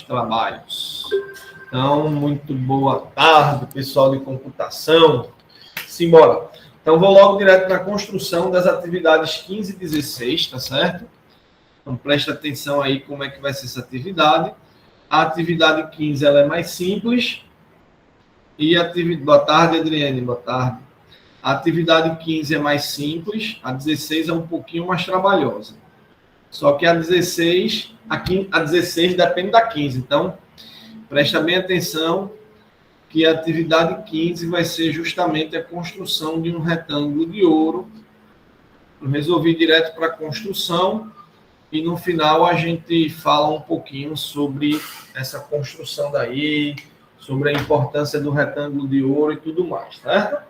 trabalhos. Então, muito boa tarde, pessoal de computação. Simbora. Então, vou logo direto para a construção das atividades 15 e 16, tá certo? Então, presta atenção aí como é que vai ser essa atividade. A atividade 15, ela é mais simples. Boa tarde, Adriane, boa tarde. A atividade 15 é mais simples, a 16 é um pouquinho mais trabalhosa. Só que a 16 depende da 15. Então, presta bem atenção que a atividade 15 vai ser justamente a construção de um retângulo de ouro. Eu resolvi direto para a construção e no final a gente fala um pouquinho sobre essa construção daí, sobre a importância do retângulo de ouro e tudo mais, certo?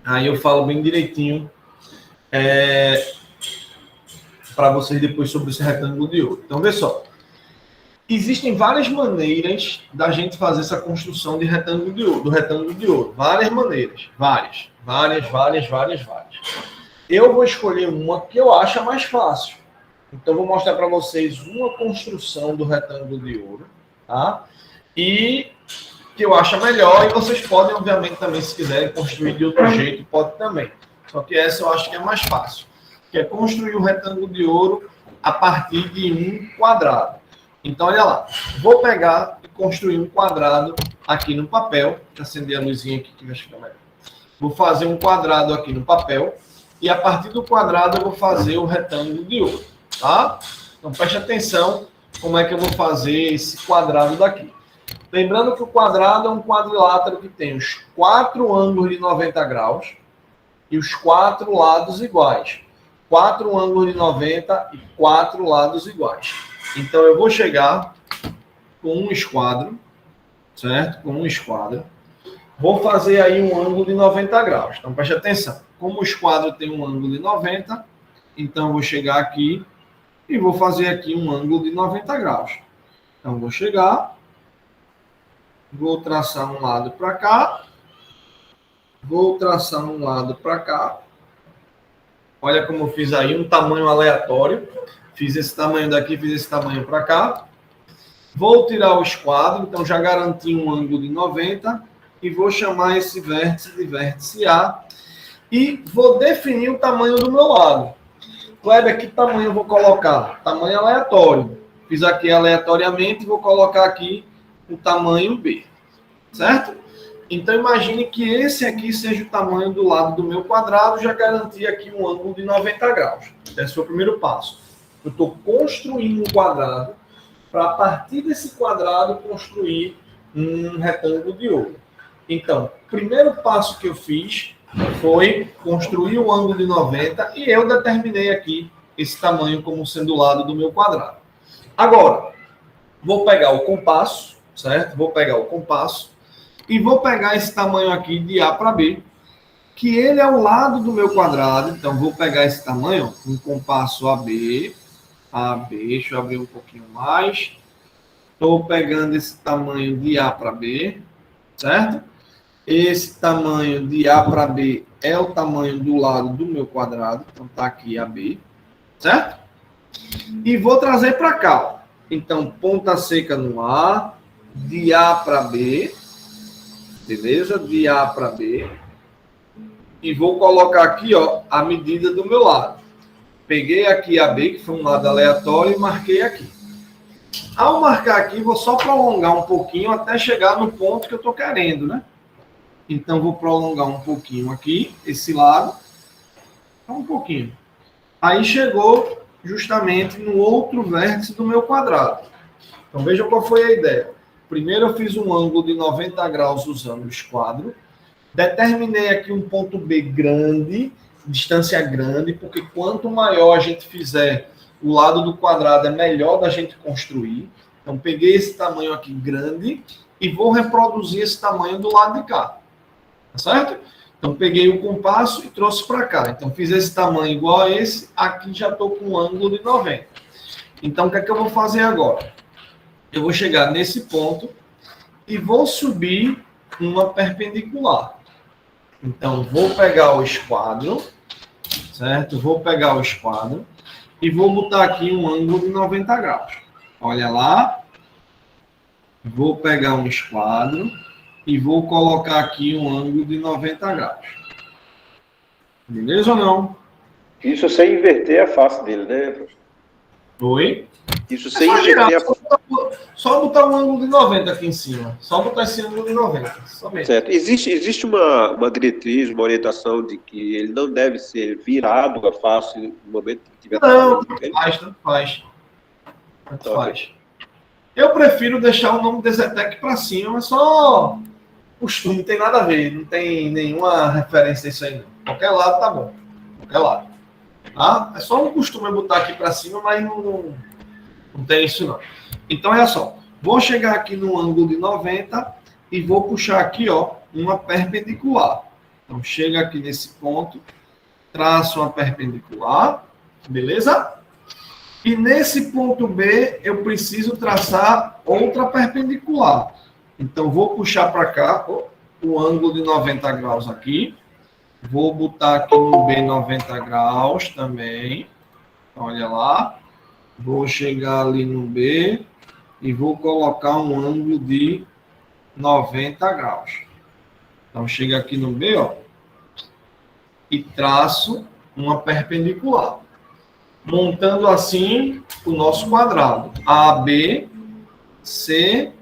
Aí eu falo bem direitinho para vocês depois sobre esse retângulo de ouro. Então, vê só. Existem várias maneiras da gente fazer essa construção de retângulo de ouro, do retângulo de ouro. Várias maneiras. Várias. Eu vou escolher uma que eu acho a mais fácil. Então, vou mostrar para vocês uma construção do retângulo de ouro, tá? E que eu acho melhor, e vocês podem, obviamente, também, se quiserem construir de outro jeito, pode também. Só que essa eu acho que é mais fácil, que é construir um retângulo de ouro a partir de um quadrado. Então, olha lá, vou pegar e construir um quadrado aqui no papel. Deixa eu acender a luzinha aqui que vai ficar melhor. Vou fazer um quadrado aqui no papel, e a partir do quadrado eu vou fazer o retângulo de ouro, tá? Então, preste atenção como é que eu vou fazer esse quadrado daqui. Lembrando que o quadrado é um quadrilátero que tem os 4 ângulos de 90 graus e os 4 lados iguais. 4 ângulos de 90 e 4 lados iguais. Então, eu vou chegar com um esquadro, certo? Com um esquadro. Vou fazer aí um ângulo de 90 graus. Então, preste atenção. Como o esquadro tem um ângulo de 90, então eu vou chegar aqui e vou fazer aqui um ângulo de 90 graus. Então, vou chegar... Vou traçar um lado para cá. Vou traçar um lado para cá. Olha como eu fiz aí um tamanho aleatório. Fiz esse tamanho daqui, fiz esse tamanho para cá. Vou tirar o esquadro, então já garanti um ângulo de 90. E vou chamar esse vértice de vértice A. E vou definir o tamanho do meu lado. Kleber, que tamanho eu vou colocar? Tamanho aleatório. Fiz aqui aleatoriamente e vou colocar aqui o tamanho B, certo? Então, imagine que esse aqui seja o tamanho do lado do meu quadrado, já garanti aqui um ângulo de 90 graus. Esse foi o primeiro passo. Eu estou construindo um quadrado para, a partir desse quadrado, construir um retângulo de ouro. Então, o primeiro passo que eu fiz foi construir um ângulo de 90 e eu determinei aqui esse tamanho como sendo o lado do meu quadrado. Agora, vou pegar o compasso, certo? Vou pegar o compasso e vou pegar esse tamanho aqui de A para B, que ele é o lado do meu quadrado. Então, vou pegar esse tamanho, um compasso AB, deixa eu abrir um pouquinho mais. Estou pegando esse tamanho de A para B, certo? Esse tamanho de A para B é o tamanho do lado do meu quadrado. Então, está aqui AB, certo? E vou trazer para cá, ó. Então, ponta seca no A, de A para B, beleza? De A para B. E vou colocar aqui, ó, a medida do meu lado. Peguei aqui a B, que foi um lado aleatório, e marquei aqui. Ao marcar aqui, vou só prolongar um pouquinho até chegar no ponto que eu estou querendo, né? Então, vou prolongar um pouquinho aqui, esse lado. Só um pouquinho. Aí chegou justamente no outro vértice do meu quadrado. Então, veja qual foi a ideia. Primeiro, eu fiz um ângulo de 90 graus usando o esquadro. Determinei aqui um ponto B grande, distância grande, porque quanto maior a gente fizer o lado do quadrado, é melhor da gente construir. Então, peguei esse tamanho aqui grande e vou reproduzir esse tamanho do lado de cá. Tá certo? Então, peguei o compasso e trouxe para cá. Então, fiz esse tamanho igual a esse. Aqui já estou com um ângulo de 90. Então, o que é que eu vou fazer agora? Eu vou chegar nesse ponto e vou subir uma perpendicular. Então, vou pegar o esquadro, certo? Vou pegar o esquadro e vou botar aqui um ângulo de 90 graus. Olha lá. Vou pegar um esquadro e vou colocar aqui um ângulo de 90 graus. Beleza ou não? Isso sem inverter a face dele, né, professor? Oi? Isso É sem só girar, inverter só botar um ângulo de 90 aqui em cima. Só botar esse ângulo de 90. Somente. Certo. Existe uma diretriz, uma orientação de que ele não deve ser virado a face no momento que estiver Não, trabalhando com ele? tanto faz. Tanto Ok. faz. Eu prefiro deixar o nome Desertec para cima, mas só costume, não tem nada a ver, não tem nenhuma referência a isso aí. Não. Qualquer lado tá bom. Qualquer lado. Tá? É só um costume eu botar aqui para cima, mas não tem isso não. Então, olha só. Vou chegar aqui no ângulo de 90 e vou puxar aqui, ó, uma perpendicular. Então, chega aqui nesse ponto, traço uma perpendicular, beleza? E nesse ponto B, eu preciso traçar outra perpendicular. Então, vou puxar para cá, ó, o ângulo de 90 graus aqui. Vou botar aqui no B 90 graus também. Olha lá. Vou chegar ali no B e vou colocar um ângulo de 90 graus. Então, chega aqui no B, ó, e traço uma perpendicular. Montando assim o nosso quadrado. A, B, C,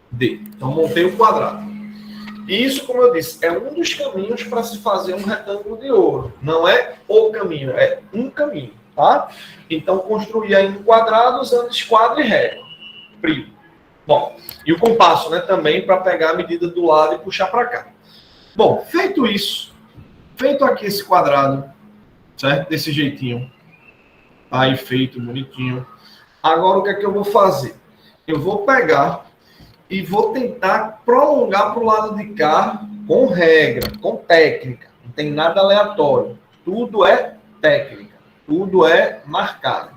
D. Então, montei o quadrado. Isso, como eu disse, é um dos caminhos para se fazer um retângulo de ouro. Não é o caminho, é um caminho, tá? Então, construir aí um quadrado usando esquadro e régua. Primo. Bom, e o compasso, né, também para pegar a medida do lado e puxar para cá. Bom, feito isso, feito aqui esse quadrado, certo? Desse jeitinho. Tá aí feito, bonitinho. Agora, o que é que eu vou fazer? Eu vou pegar e vou tentar prolongar para o lado de cá com regra, com técnica. Não tem nada aleatório. Tudo é técnica. Tudo é marcado.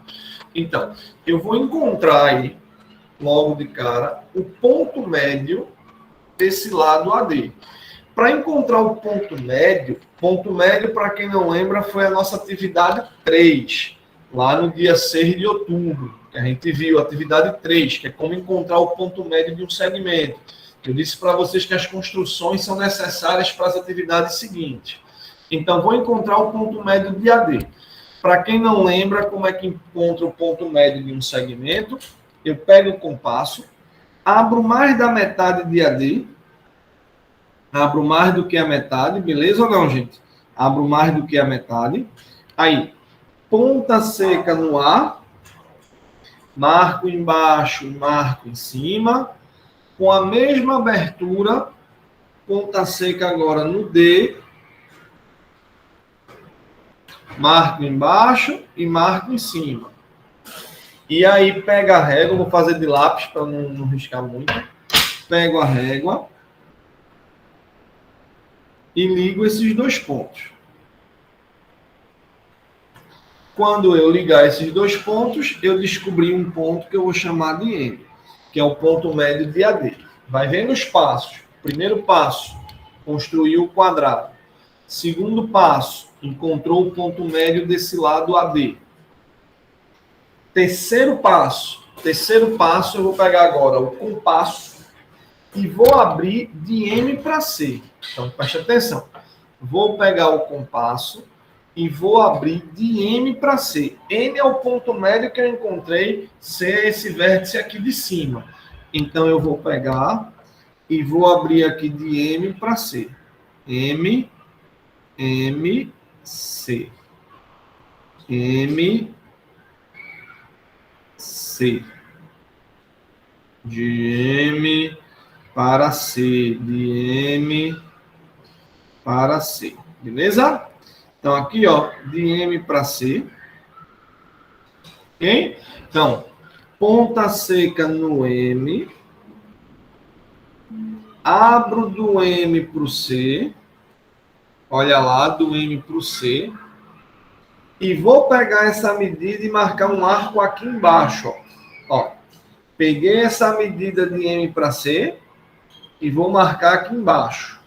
Então, eu vou encontrar aí, logo de cara, o ponto médio desse lado AD. Para encontrar o ponto médio, para quem não lembra, foi a nossa atividade 3, lá no dia 6 de outubro, que a gente viu, atividade 3, que é como encontrar o ponto médio de um segmento. Eu disse para vocês que as construções são necessárias para as atividades seguintes. Então, vou encontrar o ponto médio de AD. Para quem não lembra como é que encontra o ponto médio de um segmento, eu pego o compasso, abro mais da metade de AD, abro mais do que a metade, beleza ou não, gente? Abro mais do que a metade. Aí, ponta seca no A, marco embaixo, marco em cima, com a mesma abertura, ponta seca agora no D, marco embaixo e marco em cima. E aí pega a régua, vou fazer de lápis para não riscar muito. Pego a régua e ligo esses dois pontos. Quando eu ligar esses dois pontos, eu descobri um ponto que eu vou chamar de M, que é o ponto médio de AD. Vai vendo os passos. Primeiro passo, construiu o quadrado. Segundo passo, encontrou o ponto médio desse lado AD. Terceiro passo, eu vou pegar agora o compasso e vou abrir de M para C. Então, preste atenção. Vou pegar o compasso e vou abrir de M para C. M é o ponto médio que eu encontrei, C é esse vértice aqui de cima. Então, eu vou pegar e vou abrir aqui de M para C. M, M, C. M, C. De M para C. De M para C. Beleza? Então, aqui, ó, de M para C. Ok? Então, ponta seca no M. Abro do M para o C. Olha lá, do M para o C. E vou pegar essa medida e marcar um arco aqui embaixo, ó. Ó, peguei essa medida de M para C e vou marcar aqui embaixo.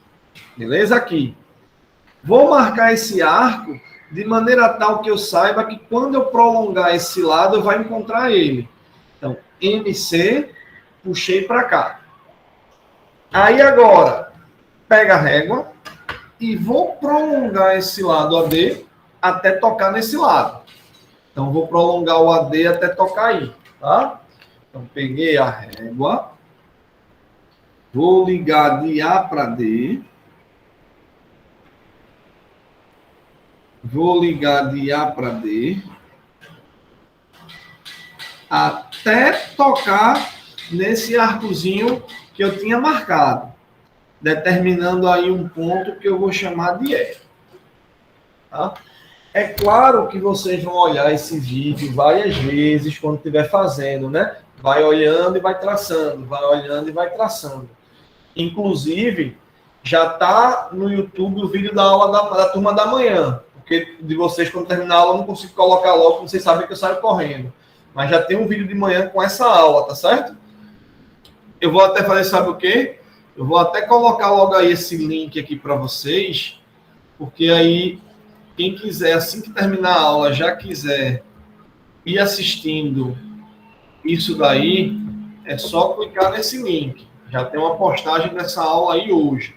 Beleza? Aqui. Vou marcar esse arco de maneira tal que eu saiba que quando eu prolongar esse lado, eu vou encontrar ele. Então, MC, puxei para cá. Aí agora, pega a régua e vou prolongar esse lado AD até tocar nesse lado. Então, vou prolongar o AD até tocar aí, tá? Então, peguei a régua, vou ligar de A para D, vou ligar de A para D, até tocar nesse arcozinho que eu tinha marcado, determinando aí um ponto que eu vou chamar de E. Tá? É claro que vocês vão olhar esse vídeo várias vezes quando estiver fazendo, né? Vai olhando e vai traçando, vai olhando e vai traçando. Inclusive, já está no YouTube o vídeo da aula da turma da manhã, porque de vocês, quando terminar a aula, eu não consigo colocar logo, porque vocês sabem que eu saio correndo. Mas já tem um vídeo de manhã com essa aula, tá certo? Eu vou até fazer, sabe o quê? Eu vou até colocar logo aí esse link aqui para vocês, porque aí, quem quiser, assim que terminar a aula, já quiser ir assistindo isso daí, é só clicar nesse link. Já tem uma postagem dessa aula aí hoje.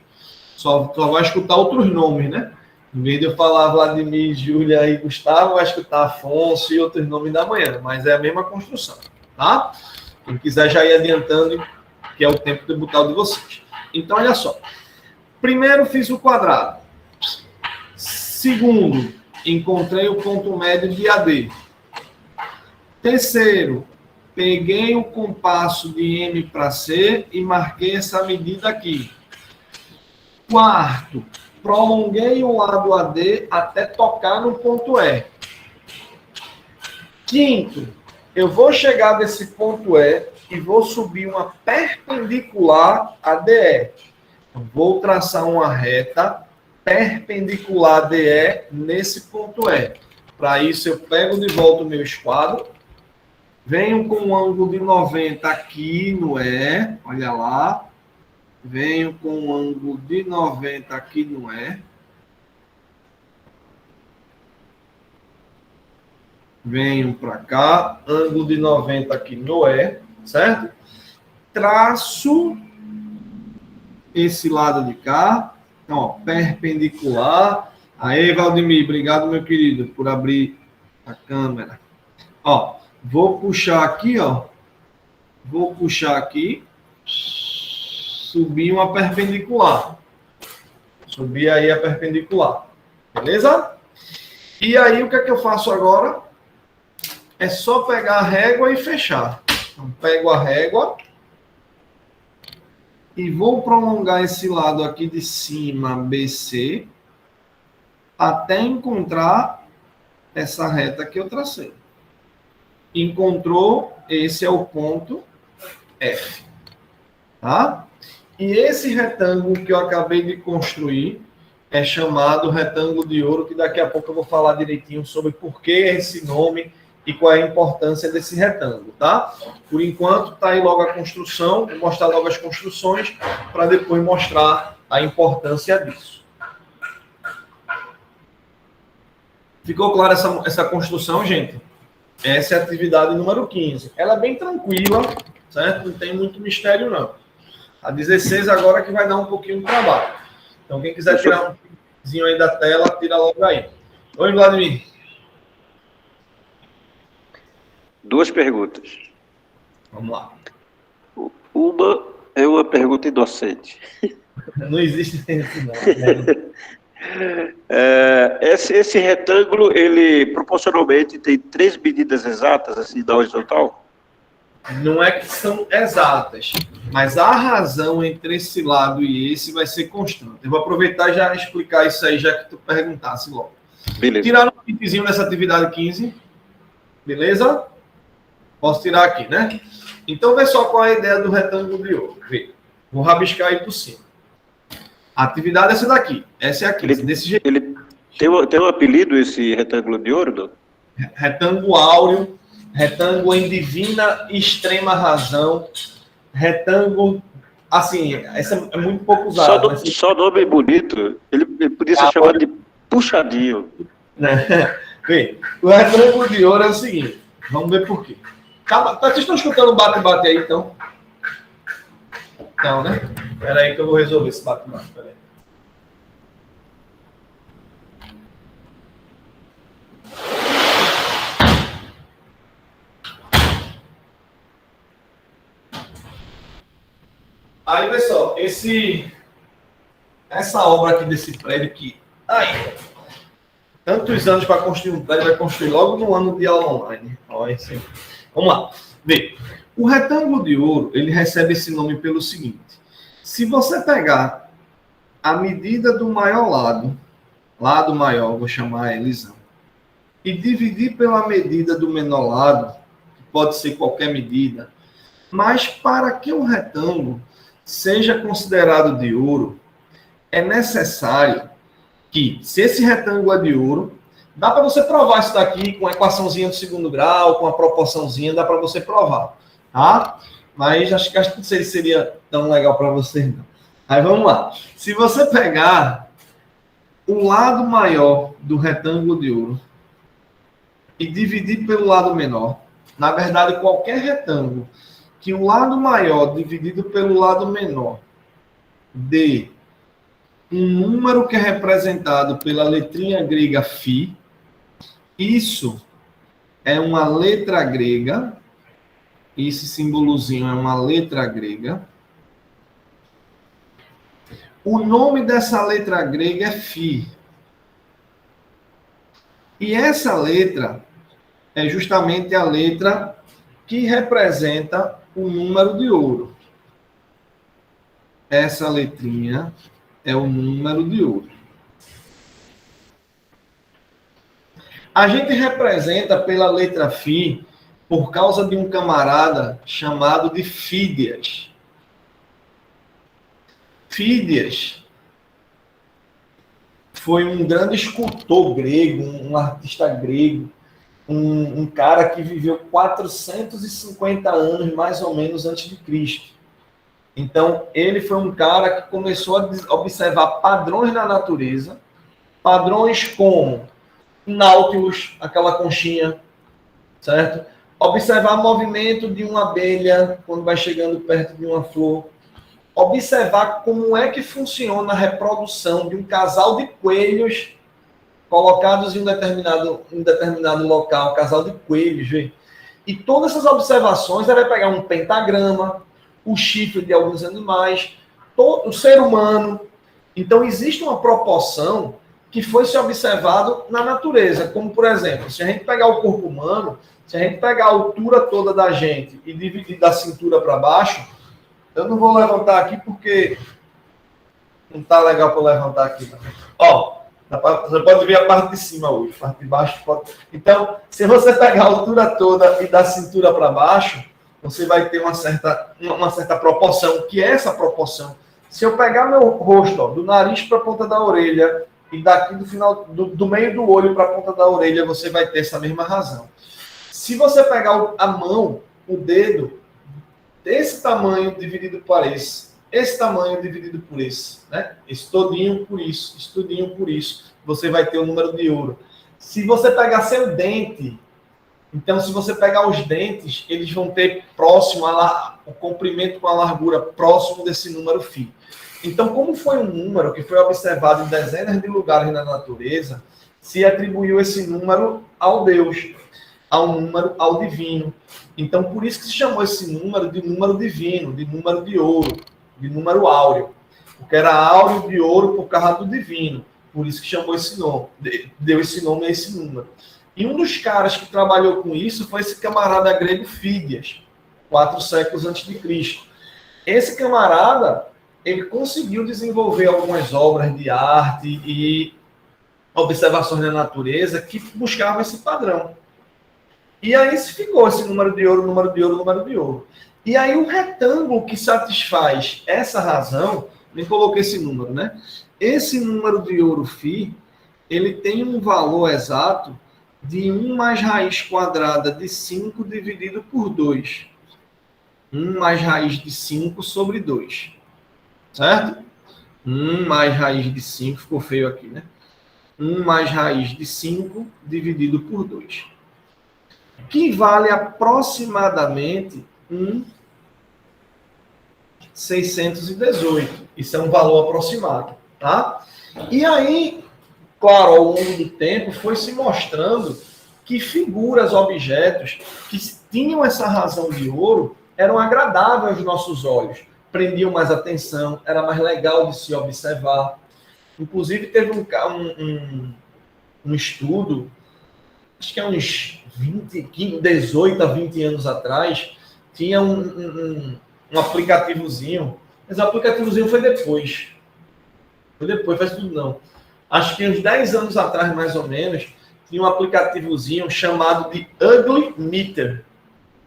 Só vai escutar outros nomes, né? Em vez de eu falar Vladimir, Júlia e Gustavo, vai escutar Afonso e outros nomes da manhã. Mas é a mesma construção, tá? Quem quiser já ir adiantando, que é o tempo de botar o de vocês. Então, olha só. Primeiro, fiz o quadrado. Segundo, encontrei o ponto médio de AD. Terceiro, peguei o compasso de M para C e marquei essa medida aqui. Quarto, prolonguei o lado AD até tocar no ponto E. Quinto, eu vou chegar desse ponto E e vou subir uma perpendicular a DE. Vou traçar uma reta perpendicular a DE nesse ponto E. Para isso, eu pego de volta o meu esquadro, venho com um ângulo de 90 aqui no E, olha lá. Venho com um ângulo de 90 aqui no E. Venho para cá, ângulo de 90 aqui no E, certo? Traço esse lado de cá. Então, ó, perpendicular. Aí, Valdemir, obrigado, meu querido, por abrir a câmera. Ó, vou puxar aqui, ó. Vou puxar aqui. Subir uma perpendicular. Subir aí a perpendicular. Beleza? E aí, o que é que eu faço agora? É só pegar a régua e fechar. Então, pego a régua e vou prolongar esse lado aqui de cima, BC, até encontrar essa reta que eu tracei. Encontrou, esse é o ponto F. Tá? E esse retângulo que eu acabei de construir é chamado retângulo de ouro, que daqui a pouco eu vou falar direitinho sobre por que esse nome e qual é a importância desse retângulo, tá? Por enquanto, tá aí logo a construção, vou mostrar logo as construções, para depois mostrar a importância disso. Ficou clara essa construção, gente? Essa é a atividade número 15. Ela é bem tranquila, certo? Não tem muito mistério, não. A 16 agora que vai dar um pouquinho de trabalho. Então, quem quiser tirar um pouquinho aí da tela, tira logo aí. Oi, Vladimir. Duas perguntas. Vamos lá. Uma é uma pergunta inocente. Não existe isso, não. Né? Esse retângulo, ele proporcionalmente tem 3 medidas exatas, assim, da horizontal? Não é que são exatas, mas a razão entre esse lado e esse vai ser constante. Eu vou aproveitar e já explicar isso aí, já que tu perguntasse logo. Beleza. Tiraram um printzinho nessa atividade 15. Beleza? Posso tirar aqui, né? Então, vê só qual é a ideia do retângulo de ouro. Vê. Vou rabiscar aí por cima. A atividade é essa daqui. Essa é a 15. Desse jeito. Ele tem um apelido, esse retângulo de ouro, não? Retângulo áureo. Retângulo em divina extrema razão. Retângulo, assim, essa é muito pouco usado. Só nome bonito. Ele podia ser chamado de puxadinho. Bem, o retângulo de ouro é o seguinte. Vamos ver por quê. Vocês estão escutando o bate-bate aí, então? Não, né? Espera aí que eu vou resolver esse bate-bate. Espera aí. Aí, pessoal, essa obra aqui desse prédio que... tantos anos para construir um prédio, vai construir logo no ano de aula online. Olha assim. Vamos lá. Vê, o retângulo de ouro, ele recebe esse nome pelo seguinte. Se você pegar a medida do maior lado maior, vou chamar Elisão, e dividir pela medida do menor lado, que pode ser qualquer medida, mas para que um retângulo seja considerado de ouro, é necessário que, se esse retângulo é de ouro, dá para você provar isso daqui com a equaçãozinha do segundo grau, com a proporçãozinha, dá para você provar, tá? Mas acho que não sei se seria tão legal para você, não. Aí vamos lá. Se você pegar o lado maior do retângulo de ouro e dividir pelo lado menor, na verdade, qualquer retângulo que o lado maior dividido pelo lado menor dê um número que é representado pela letrinha grega φ, isso é uma letra grega, esse símbolozinho é uma letra grega. O nome dessa letra grega é φ. E essa letra é justamente a letra que representa o número de ouro. Essa letrinha é o número de ouro. A gente representa pela letra φ por causa de um camarada chamado de Fídias. Fídias foi um grande escultor grego, um artista grego, um cara que viveu 450 anos, mais ou menos, antes de Cristo. Então, ele foi um cara que começou a observar padrões na natureza, padrões como Nautilus, aquela conchinha, certo? Observar o movimento de uma abelha quando vai chegando perto de uma flor. Observar como é que funciona a reprodução de um casal de coelhos colocados em um determinado local, um casal de coelhos, vê? E todas essas observações, ele vai pegar um pentagrama, o chifre de alguns animais, o ser humano. Então, existe uma proporção que foi se observado na natureza, como, por exemplo, se a gente pegar o corpo humano, se a gente pegar a altura toda da gente e dividir da cintura para baixo, eu não vou levantar aqui porque não está legal para levantar aqui. Não. Ó, você pode ver a parte de cima hoje, a parte de baixo pode... Então, se você pegar a altura toda e da cintura para baixo, você vai ter uma certa proporção, que é essa proporção. Se eu pegar meu rosto, ó, do nariz para a ponta da orelha, e daqui do final, do meio do olho para a ponta da orelha, você vai ter essa mesma razão. Se você pegar a mão, o dedo, desse tamanho dividido por esse tamanho dividido por esse, né? Esse todinho por isso, você vai ter o número de ouro. Se você pegar seu dente, então se você pegar os dentes, eles vão ter próximo o comprimento com a largura próximo desse número φ. Então, como foi um número que foi observado em dezenas de lugares na natureza, se atribuiu esse número ao Deus, ao divino. Então, por isso que se chamou esse número de número divino, de número de ouro, de número áureo. Porque era áureo de ouro por causa do divino. Por isso que chamou esse nome, deu esse nome a esse número. E um dos caras que trabalhou com isso foi esse camarada grego Fídias, 4 séculos antes de Cristo. Esse camarada, ele conseguiu desenvolver algumas obras de arte e observações da natureza que buscavam esse padrão. E aí se ficou esse número de ouro, número de ouro, número de ouro. E aí o retângulo que satisfaz essa razão, me coloquei esse número, né? Esse número de ouro φ, ele tem um valor exato de 1 mais raiz quadrada de 5 dividido por 2. 1 mais raiz de 5 sobre 2. Certo? 1 mais raiz de 5, ficou feio aqui, né? 1 mais raiz de 5 dividido por 2. que vale aproximadamente 618. Isso é um valor aproximado, tá? E aí, claro, ao longo do tempo, foi se mostrando que figuras, objetos que tinham essa razão de ouro eram agradáveis aos nossos olhos, prendiam mais atenção, era mais legal de se observar. Inclusive, teve um estudo, acho que é uns 18 a 20 anos atrás, tinha um aplicativozinho, mas o aplicativozinho foi depois. Foi depois, faz tudo não. Acho que uns 10 anos atrás, mais ou menos, tinha um aplicativozinho chamado de Ugly Meter.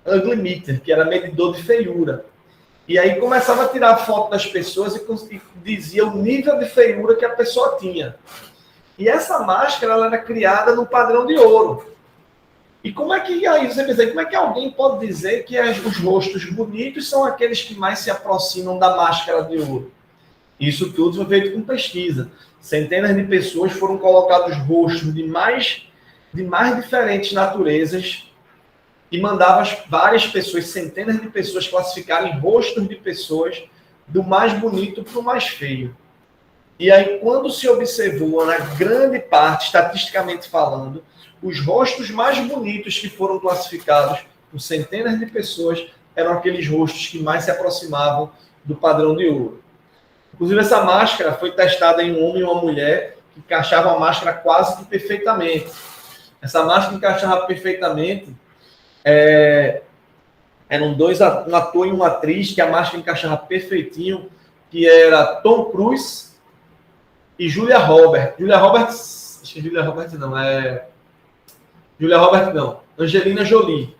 Ugly Meter, que era medidor de feiura. E aí começava a tirar foto das pessoas e dizia o nível de feiura que a pessoa tinha. E essa máscara ela era criada no padrão de ouro. E como é que aí você pensa, como é que alguém pode dizer que os rostos bonitos são aqueles que mais se aproximam da máscara de ouro? Isso tudo foi feito com pesquisa. Centenas de pessoas foram colocados rostos de mais diferentes naturezas e mandava várias pessoas, centenas de pessoas, classificarem rostos de pessoas do mais bonito para o mais feio. E aí, quando se observou, na grande parte, estatisticamente falando, os rostos mais bonitos que foram classificados por centenas de pessoas eram aqueles rostos que mais se aproximavam do padrão de ouro. Inclusive, essa máscara foi testada em um homem e uma mulher que encaixavam a máscara quase que perfeitamente. Essa máscara encaixava perfeitamente. Eram um ator e uma atriz que a máscara encaixava perfeitinho, que era Tom Cruise e Julia Roberts. Acho que Julia Roberts não. Angelina Jolie.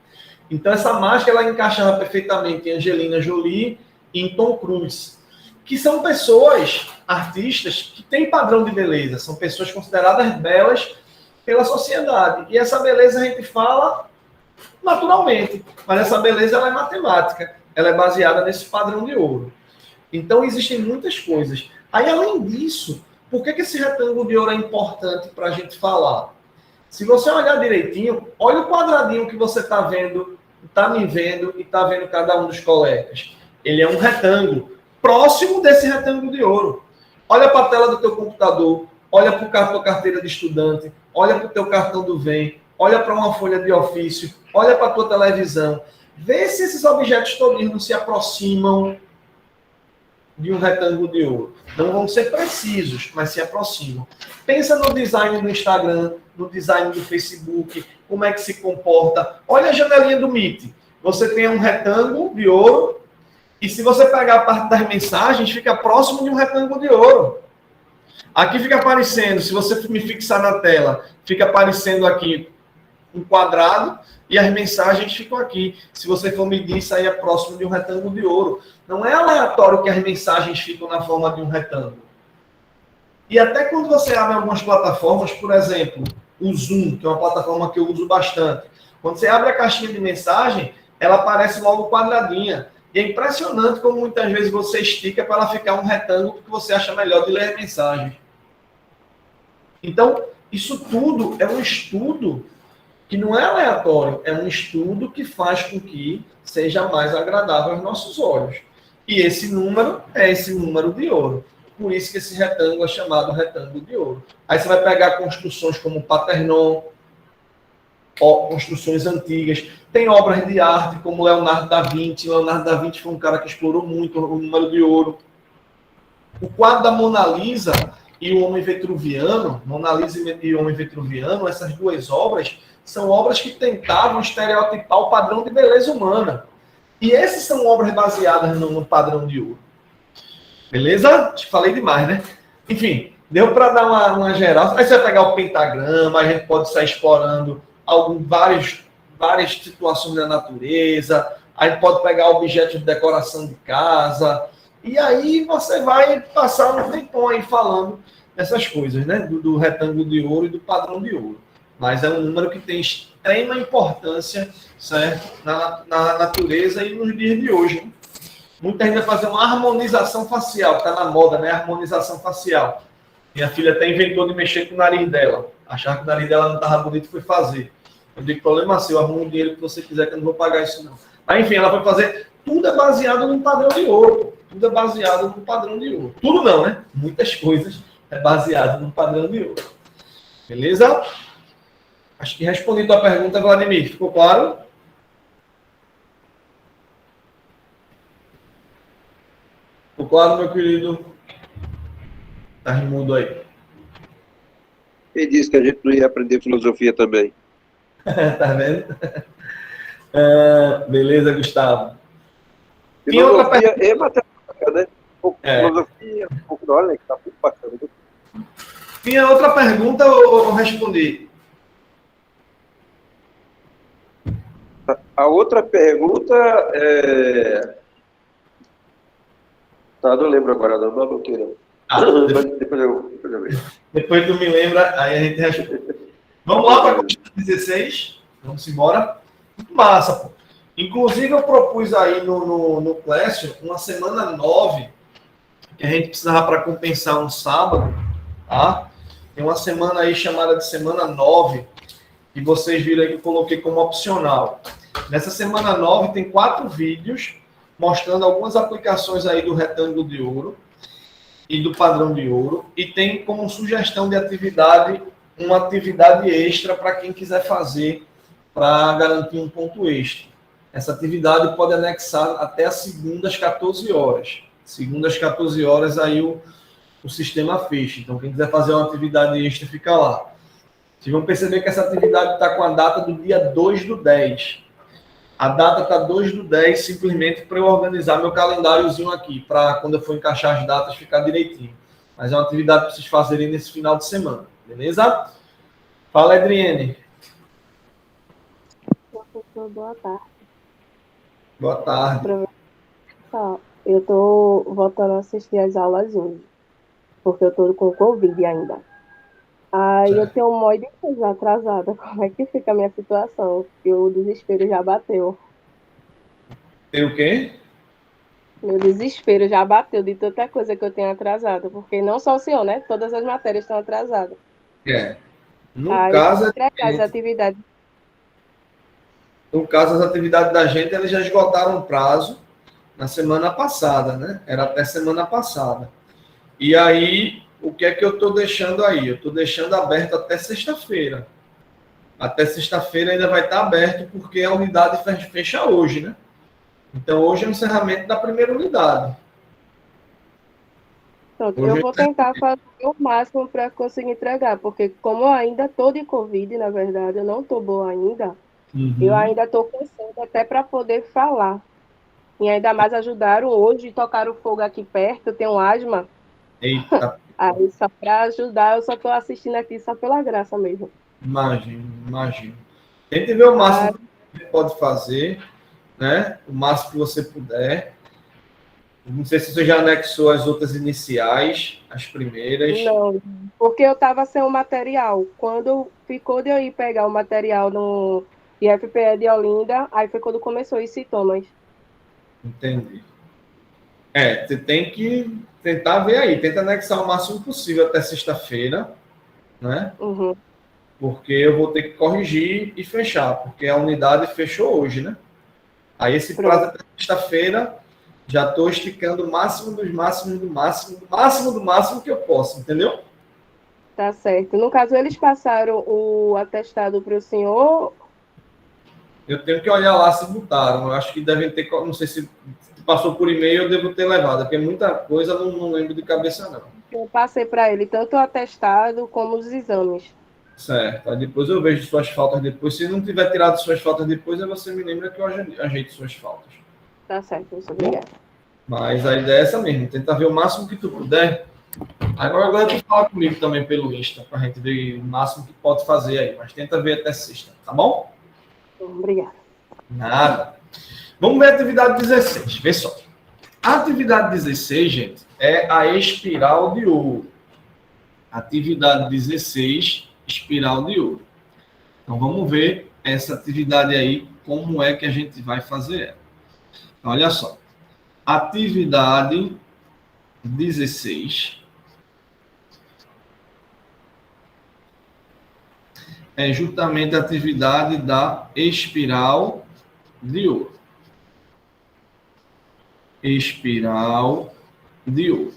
Então, essa máscara ela encaixava perfeitamente em Angelina Jolie e em Tom Cruise, que são pessoas, artistas, que têm padrão de beleza, são pessoas consideradas belas pela sociedade. E essa beleza a gente fala naturalmente, mas essa beleza ela é matemática, ela é baseada nesse padrão de ouro. Então, existem muitas coisas. Aí, além disso, por que esse retângulo de ouro é importante para a gente falar? Se você olhar direitinho, olha o quadradinho que você está vendo, está me vendo e está vendo cada um dos colegas. Ele é um retângulo, próximo desse retângulo de ouro. Olha para a tela do teu computador, olha para a tua carteira de estudante, olha para o teu cartão do VEM, olha para uma folha de ofício, olha para a tua televisão. Vê se esses objetos todos não se aproximam de um retângulo de ouro. Não vão ser precisos, mas se aproximam. Pensa no design do Instagram, no design do Facebook, como é que se comporta. Olha a janelinha do Meet. Você tem um retângulo de ouro e se você pegar a parte das mensagens, fica próximo de um retângulo de ouro. Aqui fica aparecendo, se você me fixar na tela, fica aparecendo aqui um quadrado e as mensagens ficam aqui. Se você for medir, isso aí é próximo de um retângulo de ouro. Não é aleatório que as mensagens ficam na forma de um retângulo. E até quando você abre algumas plataformas, por exemplo, o Zoom, que é uma plataforma que eu uso bastante. Quando você abre a caixinha de mensagem, ela aparece logo quadradinha. E é impressionante como muitas vezes você estica para ela ficar um retângulo que você acha melhor de ler as mensagens. Então, isso tudo é um estudo que não é aleatório, é um estudo que faz com que seja mais agradável aos nossos olhos. E esse número é esse número de ouro. Por isso que esse retângulo é chamado retângulo de ouro. Aí você vai pegar construções como Paternon, construções antigas. Tem obras de arte como Leonardo da Vinci. Leonardo da Vinci foi um cara que explorou muito o número de ouro. O quadro da Mona Lisa e o Homem Vitruviano, Mona Lisa e o Homem Vitruviano, essas duas obras são obras que tentavam estereotipar o padrão de beleza humana. E essas são obras baseadas no padrão de ouro. Beleza? Te falei demais, né? Enfim, deu para dar uma geral. Aí você vai pegar o pentagrama, a gente pode sair explorando várias situações da natureza, a gente pode pegar objetos de decoração de casa, e aí você vai passar um tempão aí falando dessas coisas, né? Do retângulo de ouro e do padrão de ouro. Mas é um número que tem extrema importância, certo? Na natureza e nos dias de hoje. Né? Muita gente vai fazer uma harmonização facial, que está na moda, né? Harmonização facial. Minha filha até inventou de mexer com o nariz dela. Achava que o nariz dela não estava bonito e foi fazer. Eu digo, problema seu, arruma o dinheiro que você quiser, que eu não vou pagar isso não. Mas, enfim, ela vai fazer, tudo é baseado num padrão de ouro. Tudo é baseado num padrão de ouro. Tudo não, né? Muitas coisas é baseado num padrão de ouro. Beleza? Acho que respondi tua pergunta, Vladimir. Ficou claro? Ficou claro, meu querido? Tá mudo aí. Ele disse que a gente não ia aprender filosofia também. Tá vendo? Beleza, Gustavo. Filosofia e matemática, né? Um pouco de É. filosofia, um pouco de olha, que tá muito bacana. Tinha outra pergunta ou eu respondi? A outra pergunta é... Tá, não lembro agora, não anotei não. Mas depois eu vejo. Depois tu me lembra, aí a gente responde. Vamos lá para a questão 16? Vamos embora. Muito massa, pô. Inclusive, eu propus aí no Classroom uma semana 9, que a gente precisava para compensar um sábado, tá? Tem uma semana aí chamada de semana 9, que vocês viram aí que eu coloquei como opcional. Nessa semana 9 tem 4 vídeos mostrando algumas aplicações aí do retângulo de ouro e do padrão de ouro, e tem como sugestão de atividade uma atividade extra para quem quiser fazer para garantir um ponto extra. Essa atividade pode anexar até a segunda às 14 horas. Segunda às 14 horas aí o sistema fecha. Então quem quiser fazer uma atividade extra fica lá. Vocês vão perceber que essa atividade está com a data do dia 2/10. A data está 2/10, simplesmente para eu organizar meu calendáriozinho aqui, para quando eu for encaixar as datas ficar direitinho. Mas é uma atividade para vocês fazerem nesse final de semana, beleza? Fala, Adriene. Professor, boa tarde. Boa tarde. Eu estou voltando a assistir as aulas hoje, porque eu estou com Covid ainda. Aí eu tenho um monte de coisa atrasada. Como é que fica a minha situação? Porque o desespero já bateu. Tem o quê? Meu desespero já bateu de tanta coisa que eu tenho atrasado. Porque não só o senhor, né? Todas as matérias estão atrasadas. No Aí caso, entregar as atividades. no caso, as atividades da gente, elas já esgotaram o prazo na semana passada, né? Era até semana passada. E aí, o que é que eu estou deixando aí? Eu estou deixando aberto até sexta-feira. Até sexta-feira ainda vai estar aberto, porque a unidade fecha hoje, né? Então, hoje é o encerramento da primeira unidade. Pronto, Hoje eu vou tentar fazer o máximo para conseguir entregar, porque como eu ainda estou de Covid, na verdade, eu não estou boa ainda, eu ainda estou cansada até para poder falar. E ainda mais ajudaram hoje, tocaram fogo aqui perto, eu tenho asma. Eita, Aí só para ajudar, eu só estou assistindo aqui só pela graça mesmo. imagino. Tente ver o máximo que você pode fazer, né? O máximo que você puder. Não sei se você já anexou as outras iniciais, as primeiras. Não, porque eu estava sem o material. Quando ficou de eu ir pegar o material no IFPE de Olinda, aí foi quando começou os sintomas. Entendi. Você tem que tentar ver aí, tenta anexar o máximo possível até sexta-feira, né? Uhum. Porque eu vou ter que corrigir e fechar, porque a unidade fechou hoje, né? Aí esse prazo até sexta-feira, já estou esticando o máximo dos máximos do máximo, do máximo do máximo que eu posso, entendeu? Tá certo. No caso, eles passaram o atestado para o senhor? Eu tenho que olhar lá se botaram. Eu acho que devem ter, não sei se passou por e-mail, eu devo ter levado, porque muita coisa não lembro de cabeça, não. Eu passei para ele tanto o atestado como os exames. Certo. Aí depois eu vejo suas faltas depois. Se não tiver tirado suas faltas depois, aí você me lembra que eu ajeito suas faltas. Tá certo, muito obrigada. Mas a ideia é essa mesmo, tenta ver o máximo que tu puder. Agora tu fala comigo também pelo Insta, pra gente ver o máximo que pode fazer aí. Mas tenta ver até sexta, tá bom? Obrigada. Nada. Vamos ver a atividade 16. Vê só. A atividade 16, gente, é a espiral de ouro. Atividade 16, espiral de ouro. Então vamos ver essa atividade aí, como é que a gente vai fazer ela. Então, olha só. Atividade 16 é justamente a atividade da espiral de ouro. Espiral de ouro.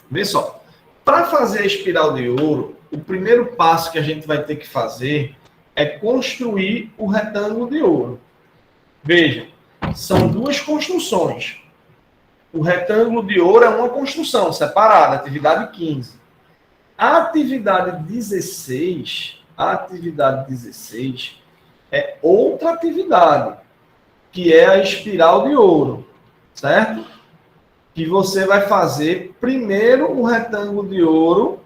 Vê só. Para fazer a espiral de ouro, o primeiro passo que a gente vai ter que fazer é construir o retângulo de ouro. Veja, são duas construções. O retângulo de ouro é uma construção separada, atividade 15. A atividade 16 é outra atividade, que é a espiral de ouro, certo? Que você vai fazer primeiro o retângulo de ouro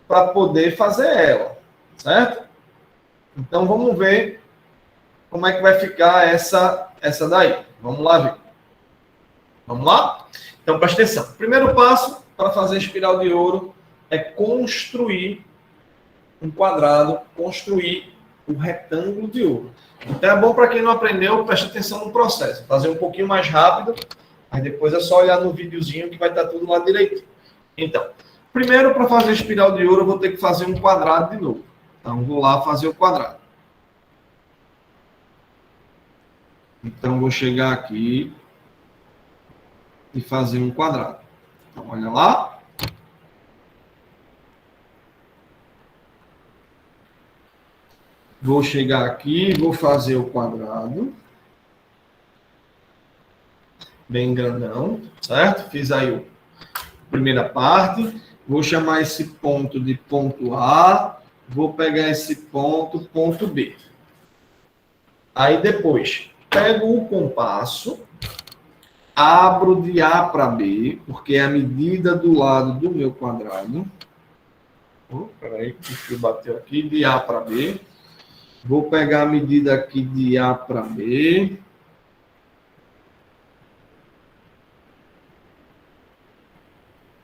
para poder fazer ela, certo? Então vamos ver como é que vai ficar essa daí. Vamos lá ver. Vamos lá? Então presta atenção. Primeiro passo para fazer a espiral de ouro é construir um quadrado, construir o retângulo de ouro. Então é bom para quem não aprendeu, preste atenção no processo. Fazer um pouquinho mais rápido, aí depois é só olhar no videozinho que vai estar tudo lá direito. Então, primeiro para fazer a espiral de ouro eu vou ter que fazer um quadrado de novo. Então vou lá fazer o quadrado. Então vou chegar aqui e fazer um quadrado. Então olha lá. Vou chegar aqui e vou fazer o quadrado. Bem grandão, certo? Fiz aí a primeira parte. Vou chamar esse ponto de ponto A. Vou pegar esse ponto, ponto B. Aí depois, pego o compasso, abro de A para B, porque é a medida do lado do meu quadrado. Peraí, que o fio bateu aqui, de A para B. Vou pegar a medida aqui de A para B.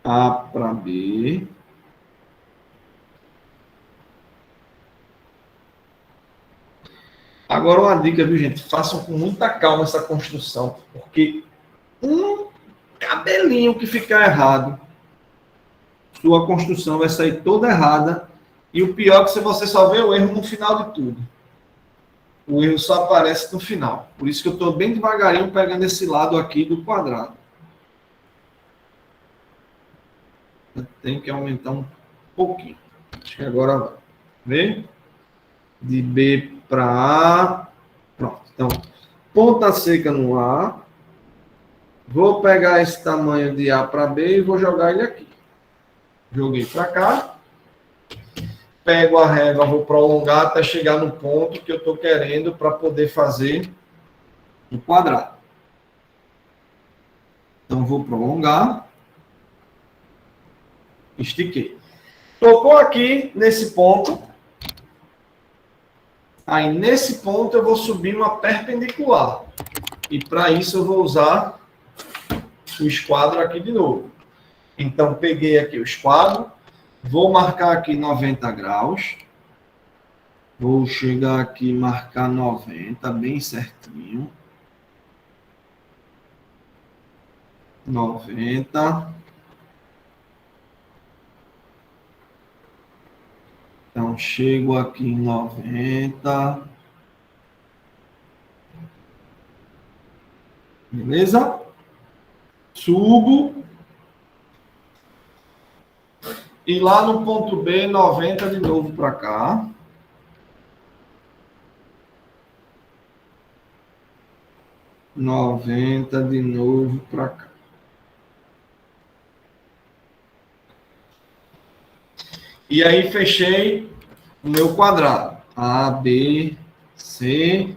A para B. Agora uma dica, viu, gente? Façam com muita calma essa construção, porque um cabelinho que ficar errado, sua construção vai sair toda errada. E o pior é que você só vê o erro no final de tudo. O erro só aparece no final. Por isso que eu estou bem devagarinho pegando esse lado aqui do quadrado. Tem que aumentar um pouquinho. Acho que agora vai. Vê? De B para A. Pronto. Então, ponta seca no A. Vou pegar esse tamanho de A para B e vou jogar ele aqui. Joguei para cá. Pego a régua, vou prolongar até chegar no ponto que eu estou querendo para poder fazer o quadrado. Então, vou prolongar. Estiquei. Tocou aqui nesse ponto. Aí, nesse ponto, eu vou subir uma perpendicular. E, para isso, eu vou usar o esquadro aqui de novo. Então, peguei aqui o esquadro. Vou marcar aqui 90 graus. Vou chegar aqui e marcar 90, bem certinho. 90. Então, chego aqui em 90. Beleza? Subo. E lá no ponto B, 90 de novo para cá. Noventa de novo para cá. E aí fechei o meu quadrado. A, B, C,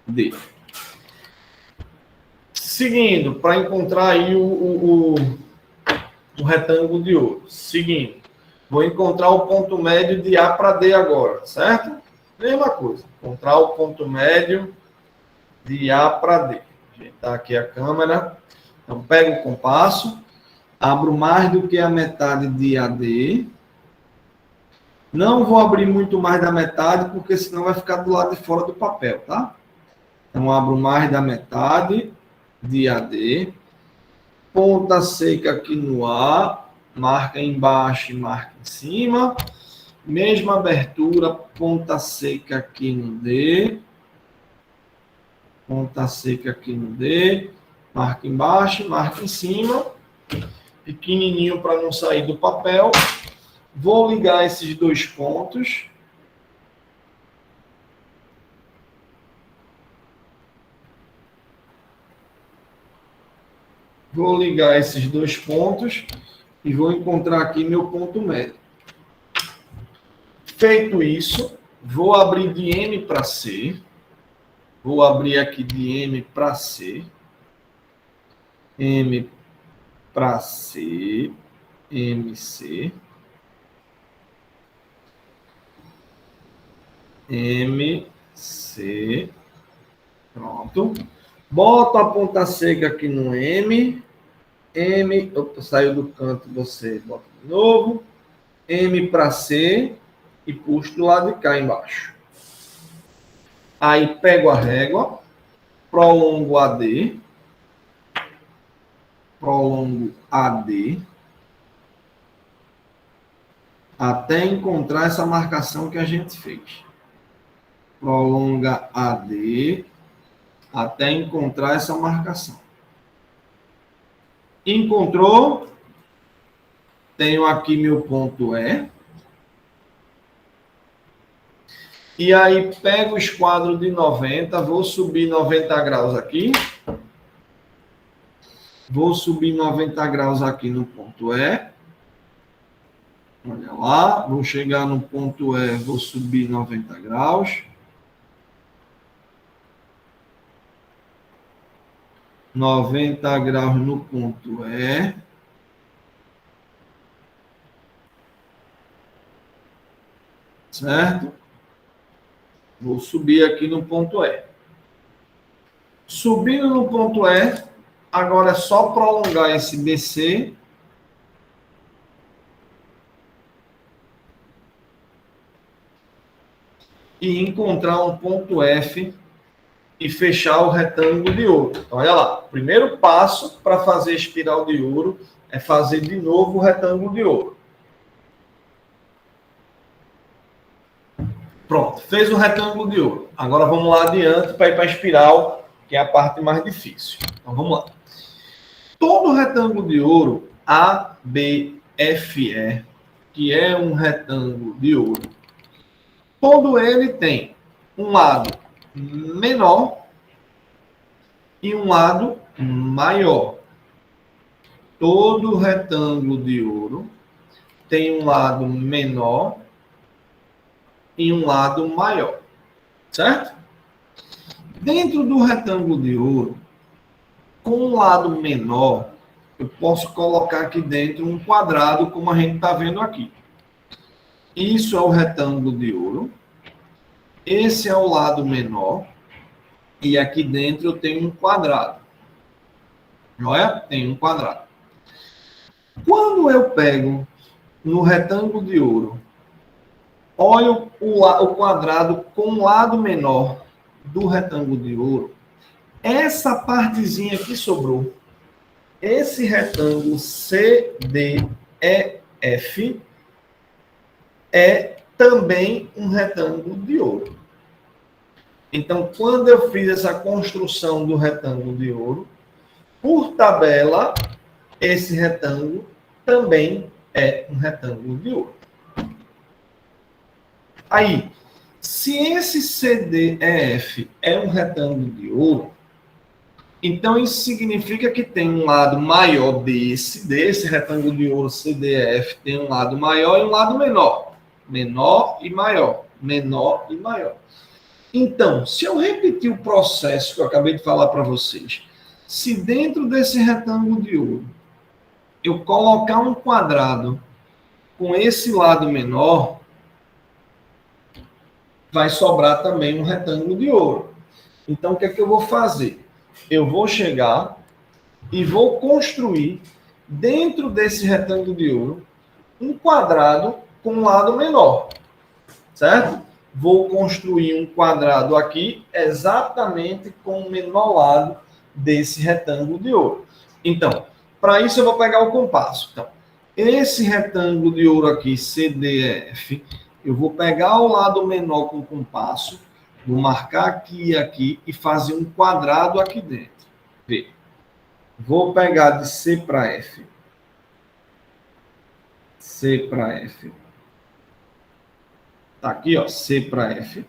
D. Seguindo, para encontrar aí o retângulo de ouro. Seguindo, vou encontrar o ponto médio de A para D agora, certo? Mesma coisa, encontrar o ponto médio de A para D. Ajeitar aqui a câmera. Então, pego o compasso, abro mais do que a metade de AD. Não vou abrir muito mais da metade, porque senão vai ficar do lado de fora do papel, tá? Então, abro mais da metade de AD. Ponta seca aqui no A. Marca embaixo e marca em cima. Mesma abertura, ponta seca aqui no D. Ponta seca aqui no D. Marca embaixo, marca em cima. Pequenininho para não sair do papel. Vou ligar esses dois pontos. Vou ligar esses dois pontos e vou encontrar aqui meu ponto médio. Feito isso, vou abrir de M para C. Vou abrir aqui de M para C. M para C. MC. MC. Pronto. Boto a ponta seca aqui no M. M. Opa, saiu do canto, você bota de novo. M para C. E puxo do lado de cá embaixo. Aí pego a régua. Prolongo AD. Prolongo AD. Até encontrar essa marcação que a gente fez. Prolonga AD. Até encontrar essa marcação. Encontrou? Tenho aqui meu ponto E. E aí pego o esquadro de 90, vou subir 90 graus aqui. Vou subir 90 graus aqui no ponto E. Olha lá, vou chegar no ponto E, vou subir 90 graus. 90 graus no ponto E. Certo? Vou subir aqui no ponto E. Subindo no ponto E, agora é só prolongar esse BC. E encontrar um ponto F e fechar o retângulo de ouro. Então, olha lá. O primeiro passo para fazer espiral de ouro é fazer de novo o retângulo de ouro. Pronto, fez o retângulo de ouro. Agora vamos lá adiante para ir para a espiral, que é a parte mais difícil. Então vamos lá. Todo retângulo de ouro, ABFE, que é um retângulo de ouro, todo ele tem um lado menor e um lado maior. Todo retângulo de ouro tem um lado menor e um lado maior, certo? Dentro do retângulo de ouro, com um lado menor, eu posso colocar aqui dentro um quadrado, como a gente está vendo aqui. Isso é o retângulo de ouro. Esse é o lado menor. E aqui dentro eu tenho um quadrado. Olha, tem um quadrado. Quando eu pego no retângulo de ouro, olho o quadrado com o lado menor do retângulo de ouro, essa partezinha que sobrou, esse retângulo CDEF, é também um retângulo de ouro. Então, quando eu fiz essa construção do retângulo de ouro, por tabela, esse retângulo também é um retângulo de ouro. Aí, se esse CDEF é um retângulo de ouro, então isso significa que tem um lado maior desse retângulo de ouro CDEF, tem um lado maior e um lado menor. Menor e maior. Menor e maior. Então, se eu repetir o processo que eu acabei de falar para vocês, se dentro desse retângulo de ouro eu colocar um quadrado com esse lado menor, vai sobrar também um retângulo de ouro. Então, o que é que eu vou fazer? Eu vou chegar e vou construir, dentro desse retângulo de ouro, um quadrado com um lado menor. Certo? Vou construir um quadrado aqui, exatamente com o menor lado desse retângulo de ouro. Então, para isso eu vou pegar o compasso. Então, esse retângulo de ouro aqui, CDF, Eu vou pegar o lado menor com o compasso, vou marcar aqui e aqui e fazer um quadrado aqui dentro. Vê. Vou pegar de C para F. C para F. Tá aqui, ó, C para F.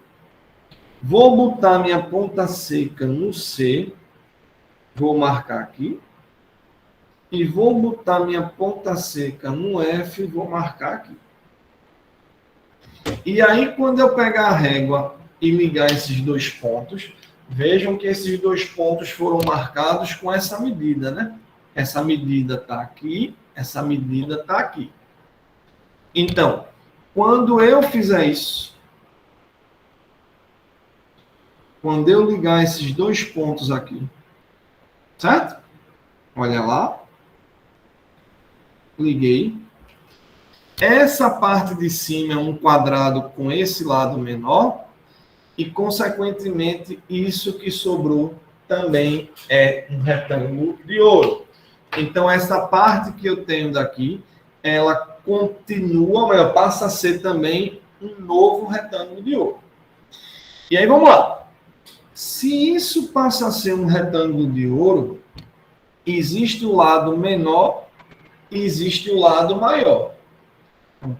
Vou botar minha ponta seca no C. Vou marcar aqui. E vou botar minha ponta seca no F. Vou marcar aqui. E aí, quando eu pegar a régua e ligar esses dois pontos, vejam que esses dois pontos foram marcados com essa medida, né? Essa medida está aqui, essa medida está aqui. Então, quando eu fizer isso, quando eu ligar esses dois pontos aqui, certo? Olha lá. Liguei. Essa parte de cima é um quadrado com esse lado menor e, consequentemente, isso que sobrou também é um retângulo de ouro. Então, essa parte que eu tenho daqui, ela continua, mas passa a ser também um novo retângulo de ouro. E aí, vamos lá. Se isso passa a ser um retângulo de ouro, existe o lado menor e existe o lado maior.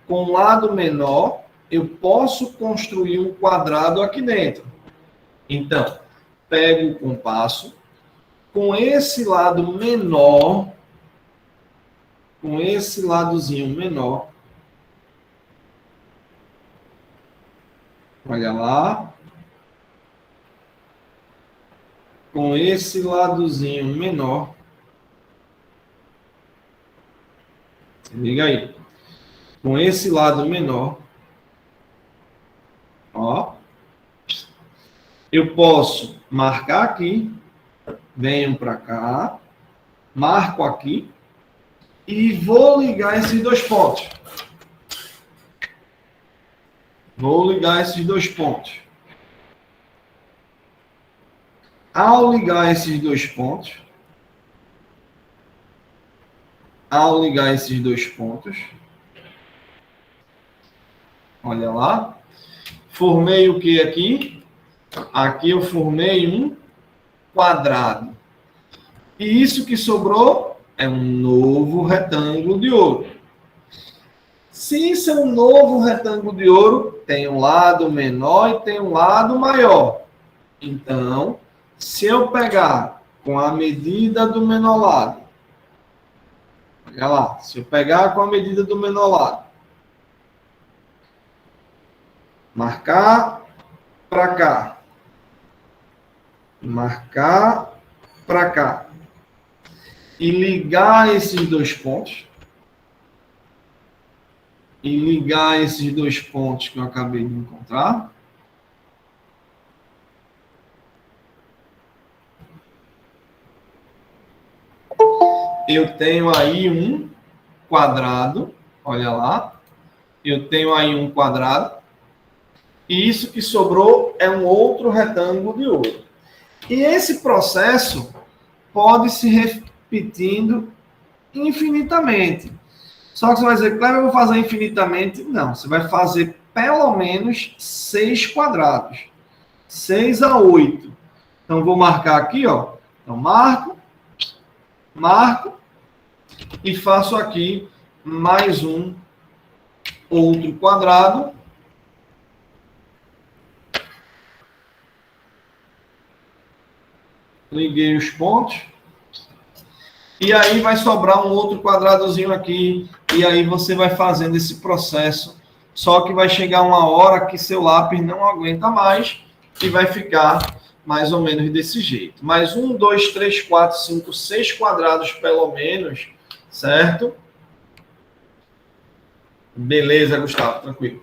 Com o lado menor, eu posso construir um quadrado aqui dentro. Então, pego o compasso, com esse lado menor, com esse ladozinho menor, olha lá, com esse ladozinho menor, se liga aí, com esse lado menor, ó, eu posso marcar aqui, venho para cá, marco aqui e vou ligar esses dois pontos. Vou ligar esses dois pontos. Ao ligar esses dois pontos, olha lá, formei o que aqui? Aqui eu formei um quadrado. E isso que sobrou é um novo retângulo de ouro. Se isso é um novo retângulo de ouro, tem um lado menor e tem um lado maior. Então, se eu pegar com a medida do menor lado, olha lá, se eu pegar com a medida do menor lado, marcar para cá, marcar para cá, e ligar esses dois pontos, que eu acabei de encontrar, eu tenho aí um quadrado, olha lá, eu tenho aí um quadrado, e isso que sobrou é um outro retângulo de ouro. E esse processo pode se repetindo infinitamente. Só que você vai dizer, Cleber, eu vou fazer infinitamente. Não, você vai fazer pelo menos 6 quadrados. 6 a 8. Então, vou marcar aqui, ó. Então, marco, e faço aqui mais um outro quadrado. Liguei os pontos. E aí vai sobrar um outro quadradozinho aqui. E aí você vai fazendo esse processo. Só que vai chegar uma hora que seu lápis não aguenta mais e vai ficar mais ou menos desse jeito. Mais 1, 2, 3, 4, 5, 6 quadrados pelo menos, certo? Beleza, Gustavo, tranquilo.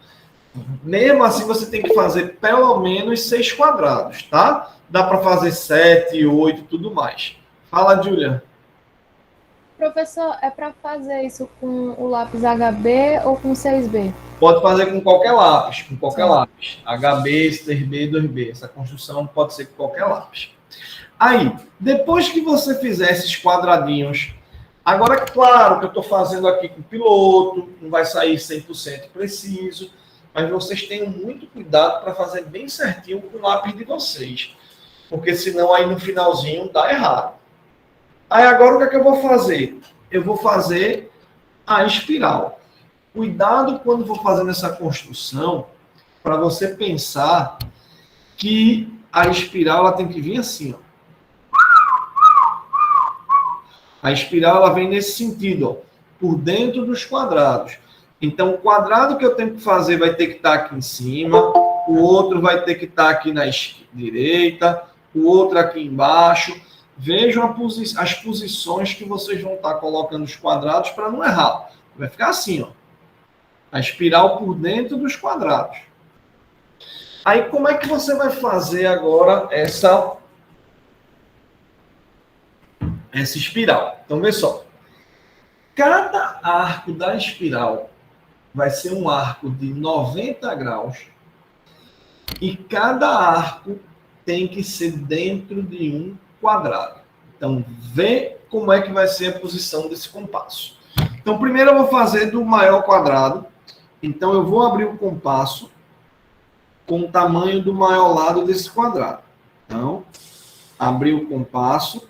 Mesmo assim, você tem que fazer pelo menos 6 quadrados, tá? Dá para fazer 7, 8, tudo mais. Fala, Júlia. Professor, é para fazer isso com o lápis HB ou com 6B? Pode fazer com qualquer lápis, lápis. HB, 3B, 2B. Essa construção pode ser com qualquer lápis. Aí, depois que você fizer esses quadradinhos, agora, claro que eu estou fazendo aqui com o piloto, não vai sair 100% preciso, mas vocês tenham muito cuidado para fazer bem certinho com o lápis de vocês, porque senão aí no finalzinho dá errado. Aí agora o que é que eu vou fazer? Eu vou fazer a espiral. Cuidado quando for fazendo essa construção, para você pensar que a espiral ela tem que vir assim, ó. A espiral ela vem nesse sentido, ó, por dentro dos quadrados. Então, o quadrado que eu tenho que fazer vai ter que estar aqui em cima, o outro vai ter que estar aqui na direita, o outro aqui embaixo. Vejam as posições que vocês vão estar colocando os quadrados para não errar. Vai ficar assim, ó. A espiral por dentro dos quadrados. Aí, como é que você vai fazer agora essa espiral? Então, vê só. Cada arco da espiral vai ser um arco de 90 graus e cada arco tem que ser dentro de um quadrado. Então, vê como é que vai ser a posição desse compasso. Então, primeiro eu vou fazer do maior quadrado. Então, eu vou abrir o compasso com o tamanho do maior lado desse quadrado. Então, abri o compasso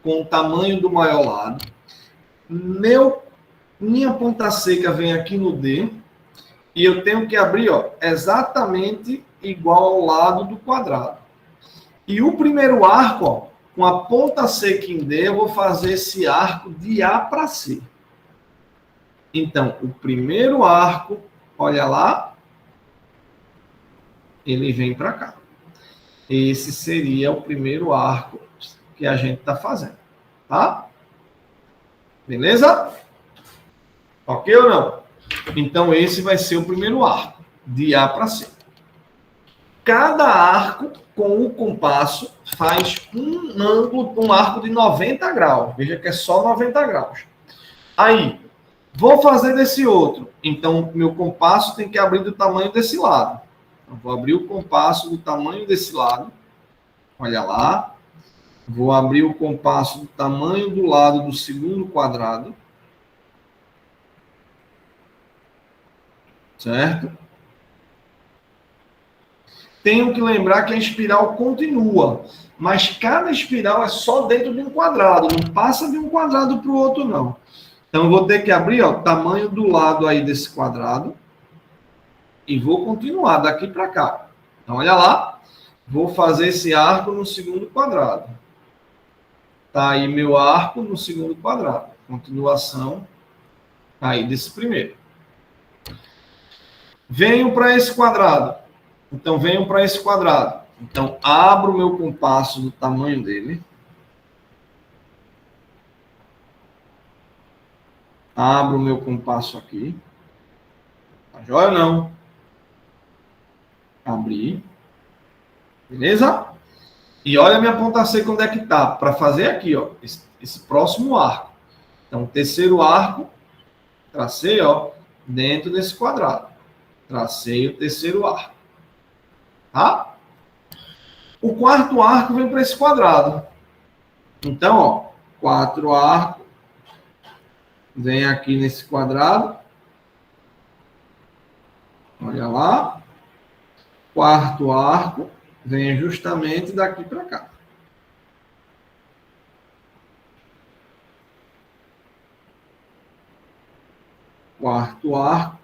com o tamanho do maior lado. Minha ponta seca vem aqui no D e eu tenho que abrir, ó, exatamente igual ao lado do quadrado. E o primeiro arco, ó, com a ponta seca em D, eu vou fazer esse arco de A para C. Então, o primeiro arco, olha lá, ele vem para cá. Esse seria o primeiro arco que a gente está fazendo, tá? Beleza? Ok ou não? Então, esse vai ser o primeiro arco, de A para C. Cada arco, com o compasso, faz um ângulo, um arco de 90 graus. Veja que é só 90 graus. Aí, vou fazer desse outro. Então, meu compasso tem que abrir do tamanho desse lado. Então, vou abrir o compasso do tamanho desse lado. Olha lá. Vou abrir o compasso do tamanho do lado do segundo quadrado. Certo? Tenho que lembrar que a espiral continua, mas cada espiral é só dentro de um quadrado, não passa de um quadrado para o outro, não. Então, eu vou ter que abrir, ó, o tamanho do lado aí desse quadrado e vou continuar daqui para cá. Então, olha lá, vou fazer esse arco no segundo quadrado. Tá aí meu arco no segundo quadrado. Continuação aí desse primeiro. Venho para esse quadrado. Então, venho para esse quadrado. Então, abro o meu compasso do tamanho dele. Abro o meu compasso aqui. Tá joia ou não? Abri. Beleza? E olha a minha ponta seca onde é que tá. Para fazer aqui, ó, esse próximo arco. Então, o terceiro arco, tracei, ó, dentro desse quadrado. Tracei o terceiro arco. Tá? O quarto arco vem para esse quadrado. Então, ó, 4 arcos. Vem aqui nesse quadrado. Olha lá. Quarto arco. Vem justamente daqui para cá. Quarto arco.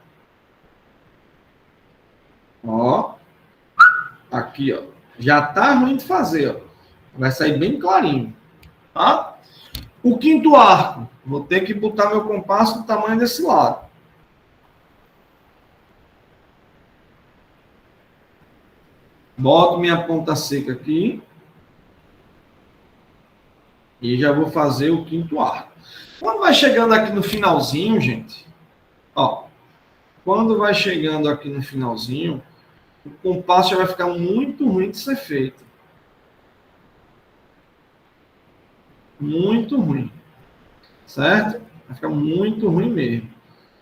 Ó. Aqui, ó. Já tá ruim de fazer, ó. Vai sair bem clarinho. Tá? O quinto arco. Vou ter que botar meu compasso do tamanho desse lado. Boto minha ponta seca aqui. E já vou fazer o quinto arco. Quando vai chegando aqui no finalzinho, gente, ó. Quando vai chegando aqui no finalzinho, o compasso já vai ficar muito ruim de ser feito. Muito ruim. Certo? Vai ficar muito ruim mesmo.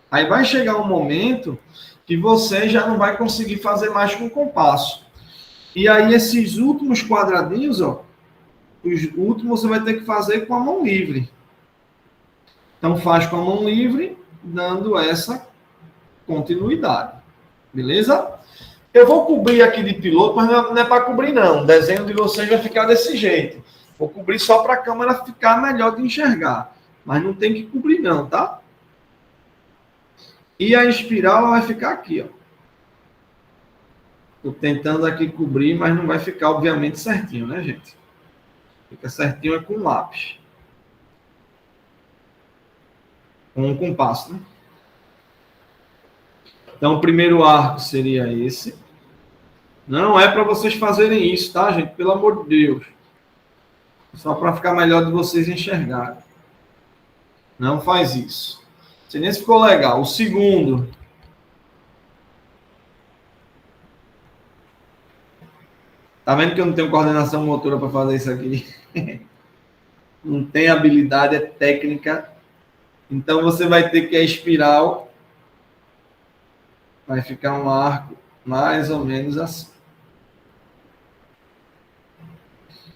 Aí vai chegar um momento que você já não vai conseguir fazer mais com o compasso. E aí esses últimos quadradinhos, ó, os últimos você vai ter que fazer com a mão livre. Então faz com a mão livre, dando essa continuidade. Beleza? Eu vou cobrir aqui de piloto, mas não é para cobrir, não. O desenho de vocês vai ficar desse jeito. Vou cobrir só para a câmera ficar melhor de enxergar. Mas não tem que cobrir, não, tá? E a espiral ela vai ficar aqui, ó. Estou tentando aqui cobrir, mas não vai ficar, obviamente, certinho, né, gente? Fica certinho é com lápis. Com um compasso, né? Então, o primeiro arco seria esse. Não é para vocês fazerem isso, tá, gente? Pelo amor de Deus. Só para ficar melhor de vocês enxergarem. Não faz isso. Se nem se ficou legal. O segundo. Tá vendo que eu não tenho coordenação motora para fazer isso aqui? Não tem habilidade, é técnica. Então, você vai ter que a espiral vai ficar um arco mais ou menos assim.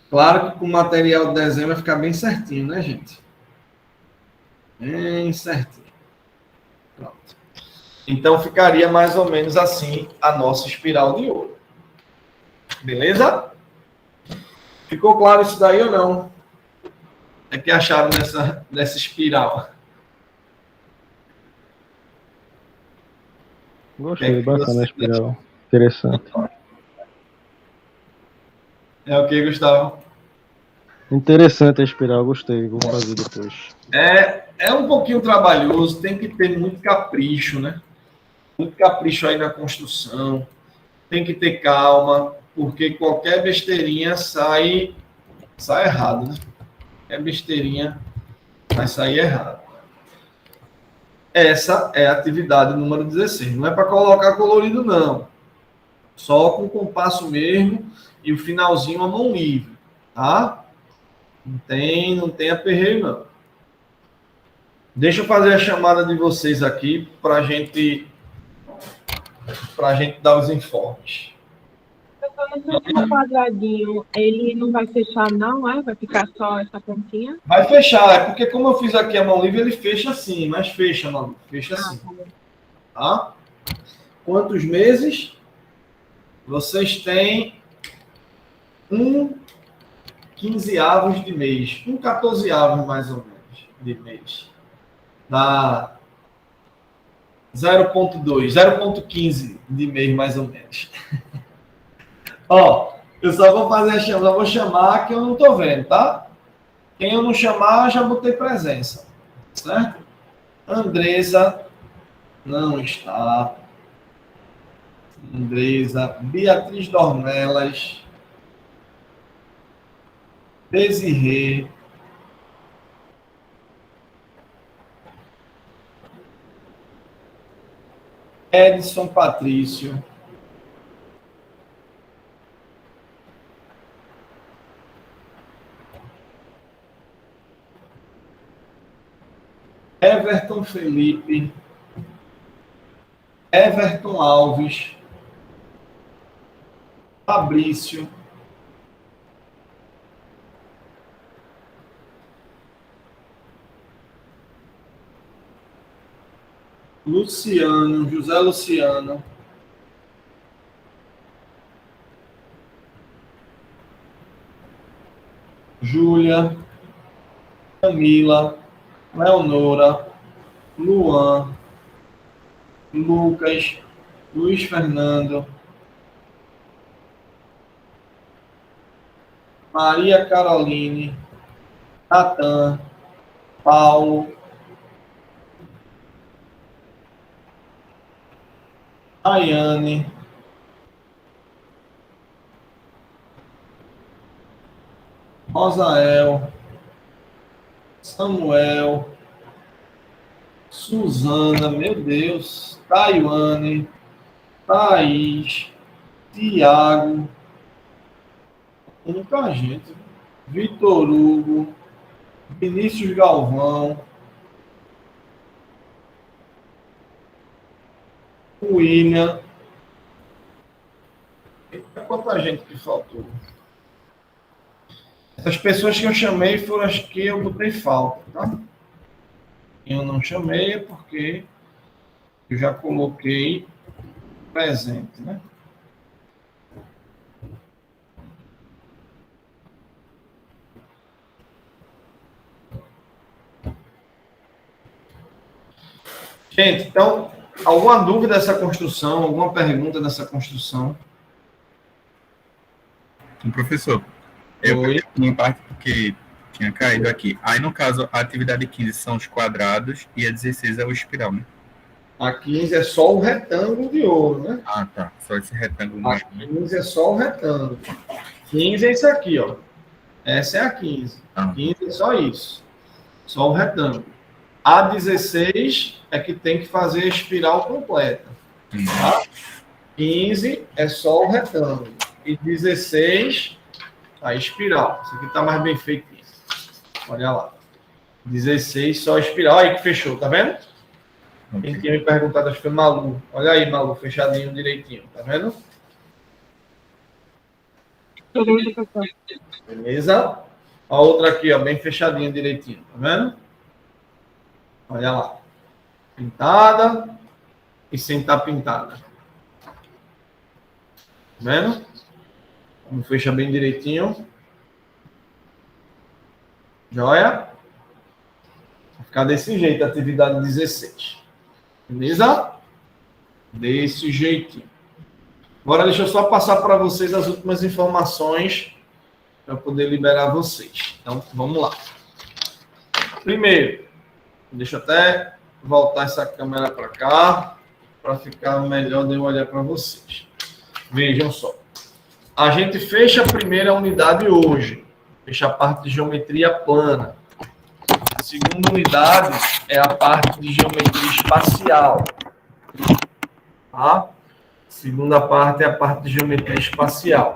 Claro que com o material de desenho vai ficar bem certinho, né, gente? Bem certinho. Pronto. Então, ficaria mais ou menos assim a nossa espiral de ouro. Beleza? Ficou claro isso daí ou não? O que acharam dessa espiral? Gostei, bacana a espiral. Interessante. É o que, Gustavo? Interessante a espiral, gostei. Vou fazer depois. É um pouquinho trabalhoso, tem que ter muito capricho, né? Muito capricho aí na construção. Tem que ter calma, porque qualquer besteirinha sai errado, né? Qualquer besteirinha vai sair errado. Essa é a atividade número 16. Não é para colocar colorido, não. Só com compasso mesmo e o finalzinho a mão livre, tá? Não tem aperreio, não. Deixa eu fazer a chamada de vocês aqui para a gente dar os informes. O quadradinho, ele não vai fechar, não, é? Vai ficar só essa pontinha? Vai fechar, é porque como eu fiz aqui a mão livre, ele fecha assim, mas fecha, mano. Fecha assim. Tá? Quantos meses? Vocês têm 15avos de mês. 14avos, mais ou menos, de mês. Dá 0,2, 0,15 de mês, mais ou menos. Ó, eu só vou fazer a chamada, vou chamar que eu não tô vendo, tá? Quem eu não chamar, eu já botei presença. Certo? Andresa não está. Andresa, Beatriz Dornelas, Desirê, Edson Patrício, Everton Felipe, Everton Alves, Fabrício, Luciano, José Luciano, Júlia, Camila, Leonora, Luan, Lucas, Luiz Fernando, Maria Caroline, Natan, Paulo, Ayane, Rosael, Samuel, Suzana, meu Deus, Taiwane, Thaís, Tiago, muita gente, Vitor Hugo, Vinícius Galvão, William. Eita, quanta gente que faltou. Essas pessoas que eu chamei foram as que eu botei falta, tá? Eu não chamei é porque eu já coloquei presente, né? Gente, então, alguma dúvida dessa construção? Alguma pergunta dessa construção? Professor, eu Oi. peguei uma parte porque tinha caído aqui. Aí, no caso, a atividade 15 são os quadrados e a 16 é o espiral, né? A 15 é só o retângulo de ouro, né? Ah, tá. Só esse retângulo. A 15 é só o retângulo. 15 é isso aqui, ó. Essa é a 15. Ah. 15 é só isso. Só o retângulo. A 16 é que tem que fazer a espiral completa. Tá? 15 é só o retângulo. E 16 a espiral. Isso aqui está mais bem feito. Olha lá. 16 só a espiral. Aí que fechou, tá vendo? Quem tinha me perguntado, acho que foi Malu. Olha aí, Malu, fechadinho direitinho. Tá vendo? Beleza? A outra aqui, ó, bem fechadinha direitinho. Tá vendo? Olha lá. Pintada e sem estar pintada. Tá vendo? Como fecha bem direitinho. Joia? Vai ficar desse jeito a atividade 16. Beleza? Desse jeitinho. Agora deixa eu só passar para vocês as últimas informações para poder liberar vocês. Então, vamos lá. Primeiro, deixa eu até voltar essa câmera para cá, para ficar melhor de eu olhar para vocês. Vejam só. A gente fecha a primeira unidade hoje. Fecha a parte de geometria plana. A segunda unidade é a parte de geometria espacial. Tá? A segunda parte é a parte de geometria espacial.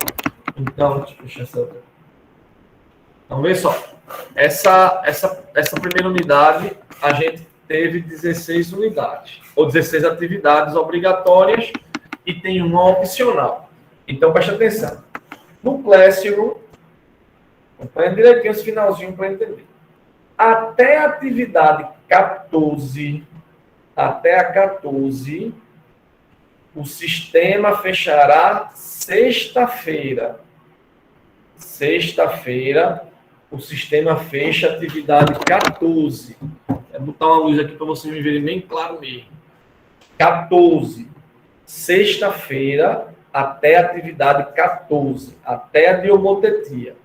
Então, deixa eu fechar essa outra. Então, vê só. Essa primeira unidade, a gente teve 16 unidades, ou 16 atividades obrigatórias e tem uma opcional. Então, preste atenção. No Classroom, prende direitinho esse finalzinho para entender. Até a atividade 14, até a 14, o sistema fechará sexta-feira. Sexta-feira, o sistema fecha a atividade 14. Vou botar uma luz aqui para vocês me verem bem claro mesmo. 14. Sexta-feira, até a atividade 14, até a diomotetia.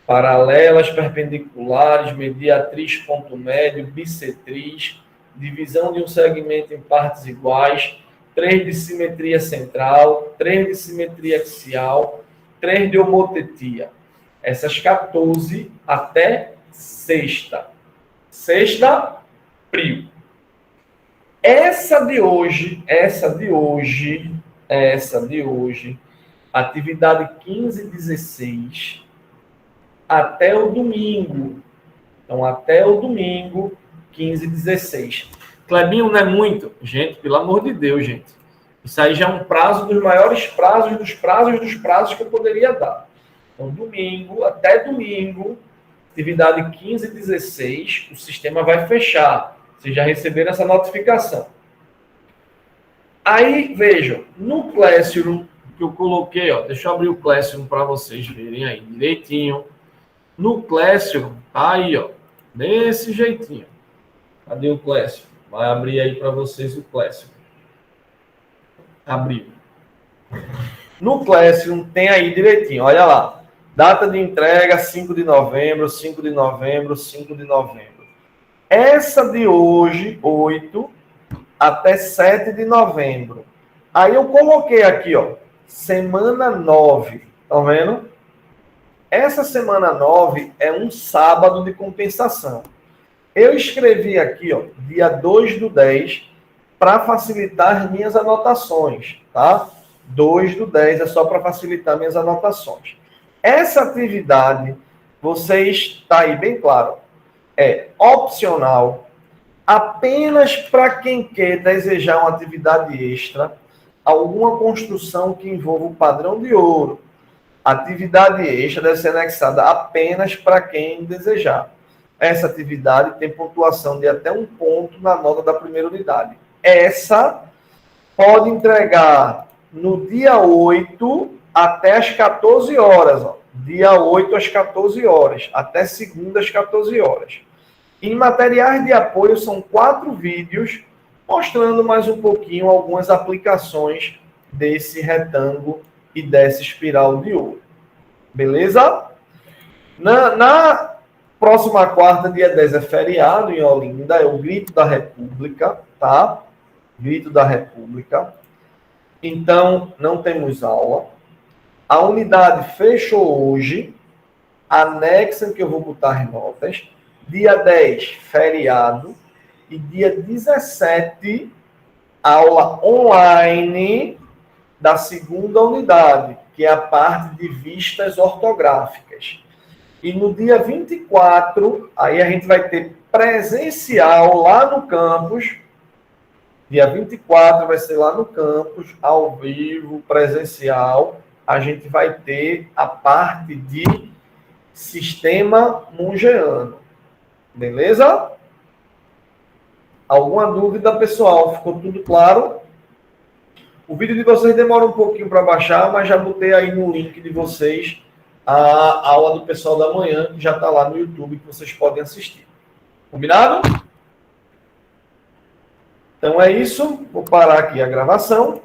Paralelas, perpendiculares, mediatriz, ponto médio, bissetriz, divisão de um segmento em partes iguais, 3 de simetria central, 3 de simetria axial, 3 de homotetia. Essas 14 até sexta. Sexta, frio. Essa de hoje, atividade 15 e 16, até o domingo. Então, até o domingo, 15 e 16. Clebinho, não é muito? Gente, pelo amor de Deus, gente. Isso aí já é um prazo dos maiores prazos dos prazos que eu poderia dar. Então, domingo, até domingo, atividade 15 e 16, o sistema vai fechar. Vocês já receberam essa notificação. Aí, vejam, no Classroom, que eu coloquei, ó, deixa eu abrir o Classroom para vocês verem aí direitinho. No Classroom, tá aí, ó, desse jeitinho. Cadê o Classroom? Vai abrir aí para vocês o Classroom. Abriu. No Classroom tem aí direitinho, olha lá. Data de entrega, 5 de novembro, 5 de novembro, 5 de novembro. Essa de hoje, 8, até 7 de novembro. Aí eu coloquei aqui, ó, semana 9. Estão vendo? Essa semana 9 é um sábado de compensação. Eu escrevi aqui, ó, dia 2/10, para facilitar minhas anotações, tá? 2/10 é só para facilitar minhas anotações. Essa atividade, vocês, está aí bem claro, é opcional, apenas para quem quer desejar uma atividade extra, alguma construção que envolva o padrão de ouro. Atividade extra deve ser anexada apenas para quem desejar. Essa atividade tem pontuação de até 1 ponto na nota da primeira unidade. Essa pode entregar no dia 8 até as 14 horas. Ó. Dia 8 às 14 horas, até segunda às 14 horas. Em materiais de apoio, são 4 vídeos mostrando mais um pouquinho algumas aplicações desse retângulo e dessa espiral de ouro. Beleza? Na próxima quarta, dia 10, é feriado em Olinda, é o Grito da República, tá? Grito da República. Então, não temos aula. A unidade fechou hoje. Anexam que eu vou botar as notas. Dia 10, feriado. E dia 17, aula online da segunda unidade, que é a parte de vistas ortográficas. E no dia 24, aí a gente vai ter presencial lá no campus. Dia 24 vai ser lá no campus, ao vivo, presencial. A gente vai ter a parte de sistema mungeano. Beleza? Alguma dúvida, pessoal? Ficou tudo claro? O vídeo de vocês demora um pouquinho para baixar, mas já botei aí no link de vocês a aula do pessoal da manhã, que já está lá no YouTube, que vocês podem assistir. Combinado? Então é isso. Vou parar aqui a gravação.